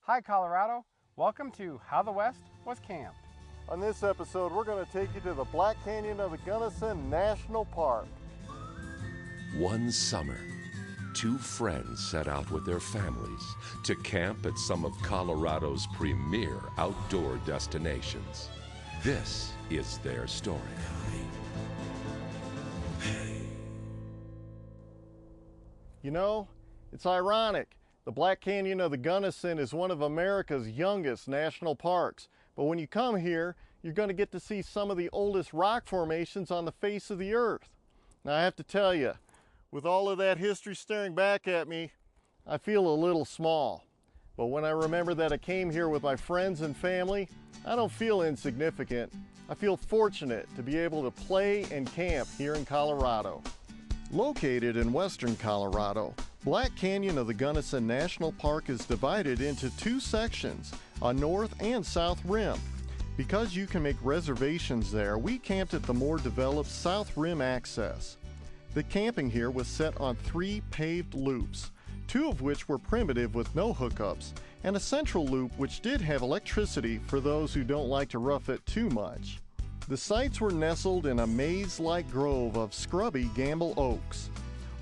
Hi Colorado, welcome to How the West Was Camped. On this episode, we're going to take you to the Black Canyon of the Gunnison National Park. One summer, two friends set out with their families to camp at some of Colorado's premier outdoor destinations. This is their story. You know, it's ironic. The Black Canyon of the Gunnison is one of America's youngest national parks. But when you come here, you're going to get to see some of the oldest rock formations on the face of the earth. Now, I have to tell you, with all of that history staring back at me, I feel a little small. But when I remember that I came here with my friends and family, I don't feel insignificant. I feel fortunate to be able to play and camp here in Colorado. Located in western Colorado, Black Canyon of the Gunnison National Park is divided into two sections, a north and south rim. Because you can make reservations there, we camped at the more developed south rim access. The camping here was set on 3 paved loops, 2 of which were primitive with no hookups, and a central loop which did have electricity for those who don't like to rough it too much. The sites were nestled in a maze-like grove of scrubby gamble oaks.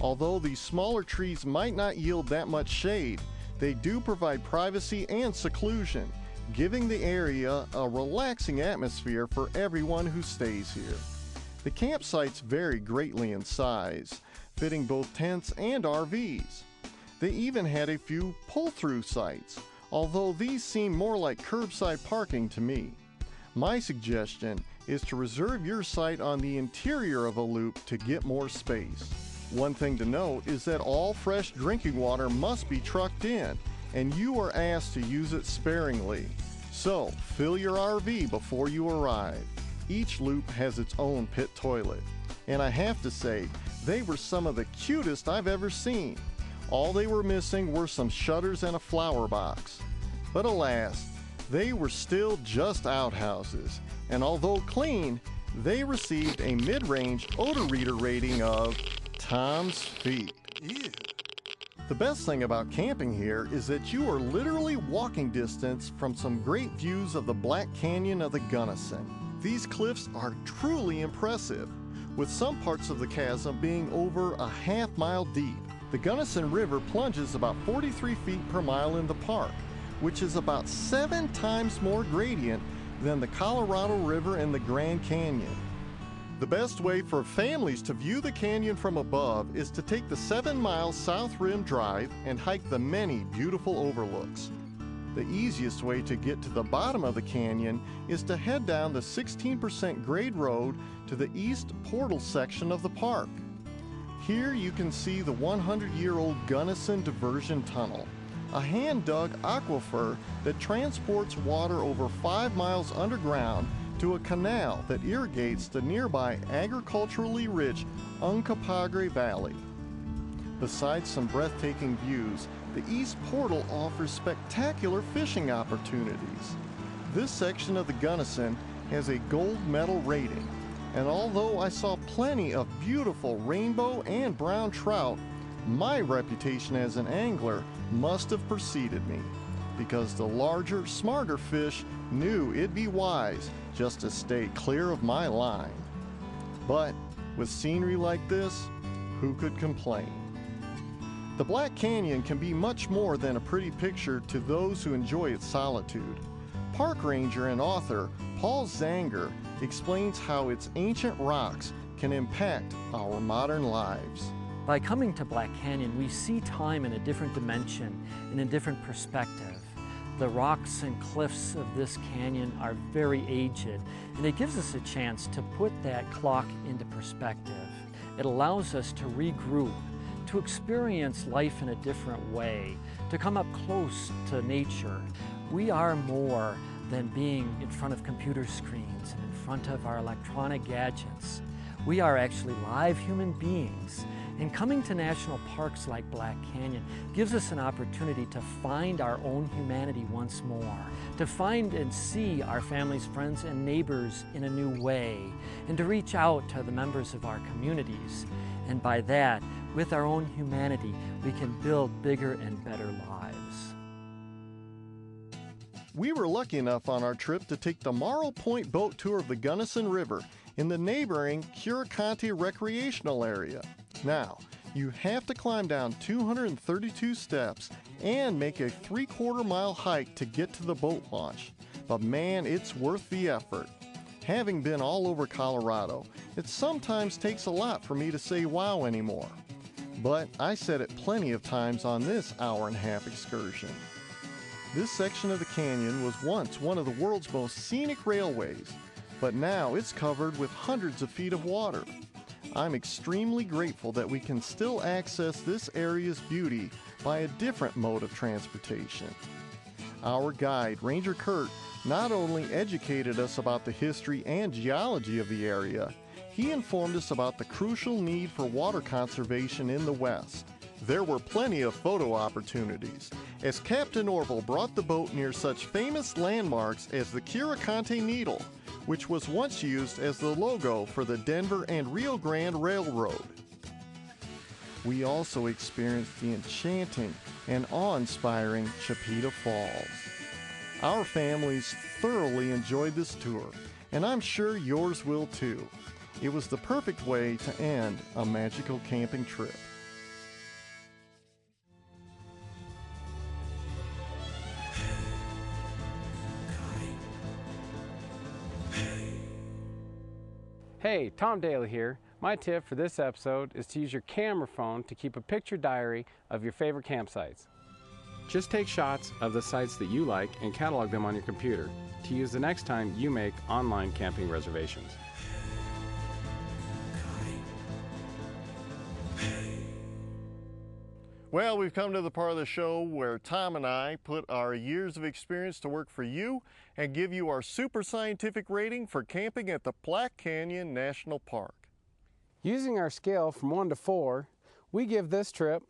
Although these smaller trees might not yield that much shade, they do provide privacy and seclusion, giving the area a relaxing atmosphere for everyone who stays here. The campsites vary greatly in size, fitting both tents and RVs. They even had a few pull-through sites, although these seem more like curbside parking to me. My suggestion is to reserve your site on the interior of a loop to get more space. One thing to note is that all fresh drinking water must be trucked in, and you are asked to use it sparingly. So, fill your RV before you arrive. Each loop has its own pit toilet, and I have to say, they were some of the cutest I've ever seen. All they were missing were some shutters and a flower box. But alas, they were still just outhouses, and although clean, they received a mid-range odor reader rating of Tom's feet. Ew. The best thing about camping here is that you are literally walking distance from some great views of the Black Canyon of the Gunnison. These cliffs are truly impressive, with some parts of the chasm being over a half-mile deep. The Gunnison River plunges about 43 feet per mile in the park, which is about 7 times more gradient than the Colorado River and the Grand Canyon. The best way for families to view the canyon from above is to take the 7-mile South Rim Drive and hike the many beautiful overlooks. The easiest way to get to the bottom of the canyon is to head down the 16% grade road to the east portal section of the park. Here you can see the 100-year-old Gunnison Diversion Tunnel, a hand-dug aquifer that transports water over 5 miles underground to a canal that irrigates the nearby agriculturally rich Uncompahgre Valley. Besides some breathtaking views, the East Portal offers spectacular fishing opportunities. This section of the Gunnison has a gold medal rating, and although I saw plenty of beautiful rainbow and brown trout, my reputation as an angler must have preceded me, because the larger, smarter fish knew it'd be wise just to stay clear of my line. But with scenery like this, who could complain? The Black Canyon can be much more than a pretty picture to those who enjoy its solitude. Park ranger and author Paul Zanger explains how its ancient rocks can impact our modern lives. By coming to Black Canyon, we see time in a different dimension, in a different perspective. The rocks and cliffs of this canyon are very aged, and it gives us a chance to put that clock into perspective. It allows us to regroup, to experience life in a different way, to come up close to nature. We are more than being in front of computer screens and in front of our electronic gadgets. We are actually live human beings. And coming to national parks like Black Canyon gives us an opportunity to find our own humanity once more, to find and see our families, friends, and neighbors in a new way, and to reach out to the members of our communities. And by that, with our own humanity, we can build bigger and better lives. We were lucky enough on our trip to take the Morrow Point boat tour of the Gunnison River in the neighboring Curricanti recreational area. Now, you have to climb down 232 steps and make a 3/4 mile hike to get to the boat launch. But man, it's worth the effort. Having been all over Colorado, it sometimes takes a lot for me to say wow anymore. But I said it plenty of times on this hour-and-a-half excursion. This section of the canyon was once one of the world's most scenic railways, but now it's covered with hundreds of feet of water. I'm extremely grateful that we can still access this area's beauty by a different mode of transportation. Our guide, Ranger Kurt, not only educated us about the history and geology of the area, he informed us about the crucial need for water conservation in the West. There were plenty of photo opportunities, as Captain Orville brought the boat near such famous landmarks as the Curricanti Needle, which was once used as the logo for the Denver and Rio Grande Railroad. We also experienced the enchanting and awe-inspiring Chipeta Falls. Our families thoroughly enjoyed this tour, and I'm sure yours will too. It was the perfect way to end a magical camping trip. Hey, Tom Dailey here. My tip for this episode is to use your camera phone to keep a picture diary of your favorite campsites. Just take shots of the sites that you like and catalog them on your computer to use the next time you make online camping reservations. Well, we've come to the part of the show where Tom and I put our years of experience to work for you and give you our super scientific rating for camping at the Black Canyon National Park. Using our scale from 1 to 4, we give this trip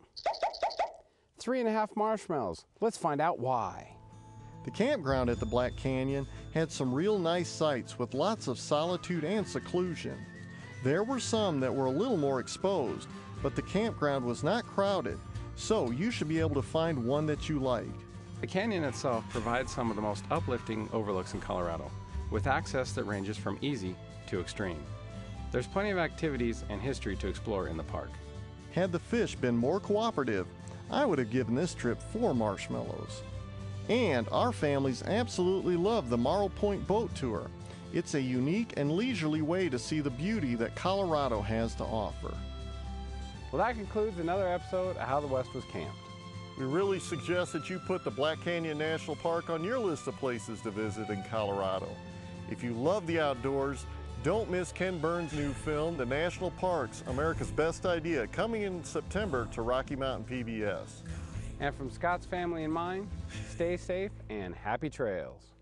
3.5 marshmallows. Let's find out why. The campground at the Black Canyon had some real nice sites with lots of solitude and seclusion. There were some that were a little more exposed, but the campground was not crowded, so you should be able to find one that you like. The canyon itself provides some of the most uplifting overlooks in Colorado, with access that ranges from easy to extreme. There's plenty of activities and history to explore in the park. Had the fish been more cooperative, I would have given this trip 4 marshmallows. And our families absolutely love the Morrow Point boat tour. It's a unique and leisurely way to see the beauty that Colorado has to offer. Well, that concludes another episode of How the West Was Camped. We really suggest that you put the Black Canyon National Park on your list of places to visit in Colorado. If you love the outdoors, don't miss Ken Burns' new film, The National Parks, America's Best Idea, coming in September to Rocky Mountain PBS. And from Scott's family and mine, stay safe and happy trails.